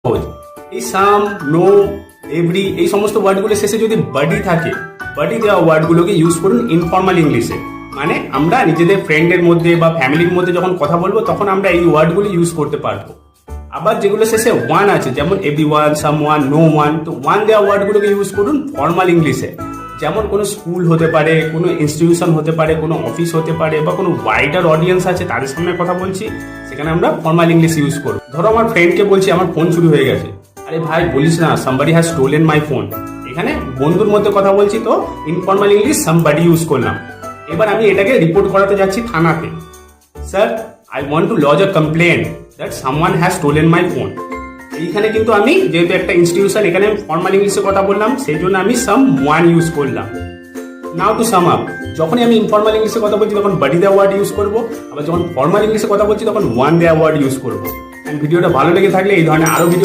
এই সাম, no, every এই সমস্ত ওয়ার্ডগুলো শেষে যদি বাডি থাকে, বাডি দেওয়া ওয়ার্ডগুলোকে ইউজ করুন ইনফর্মাল ইংলিশে। মানে আমরা নিজেদের ফ্রেন্ডের মধ্যে বা ফ্যামিলির মধ্যে যখন কথা বলবো তখন আমরা এই ওয়ার্ডগুলো ইউজ করতে পারবো। আবার যেগুলো শেষে ওয়ান আছে, যেমন every one, some one, no one, তো ওয়ান দেওয়া ওয়ার্ডগুলোকে ইউজ করুন ফর্মাল ইংলিশে। যেমন কোনো স্কুল হতে পারে, কোনো ইনস্টিটিউশন হতে পারে, কোনো অফিস হতে পারে, বা কোনো ওয়াইডার অডিয়েন্স আছে তাদের সামনে কথা বলছি, সেখানে আমরা ফর্মাল ইংলিশ ইউজ করব। ধরো আমার ফ্রেন্ডকে বলছি আমার ফোন চুরি হয়ে গেছে, আরে ভাই বলিস না somebody has stolen my phone. এখানে বন্ধুর মধ্যে কথা বলছি, তো ইনফর্মাল ইংলিশ সামবাডি ইউজ করলাম। এবার আমি এটাকে রিপোর্ট করাতে যাচ্ছি থানাতে। Sir, I want to lodge a complain that someone has stolen my phone. এইখানে কিন্তু আমি যেহেতু একটা ইনস্টিটিউশন, এখানে ফর্মাল ইংলিশে কথা বললাম, সেই জন্য আমি সাম ওয়ান ইউজ করলাম। নাও টু সাম আপ, যখনই আমি ইনফর্মাল ইংলিশে কথা বলছি তখন বাডি দেওয়া ওয়ার্ড ইউজ করবো, আবার যখন ফর্মাল ইংলিশে কথা বলছি তখন ওয়ান দেওয়া ওয়ার্ড ইউজ করবো। ভিডিওটা ভালো লেগে থাকলে এই ধরনের আরো ভিডিও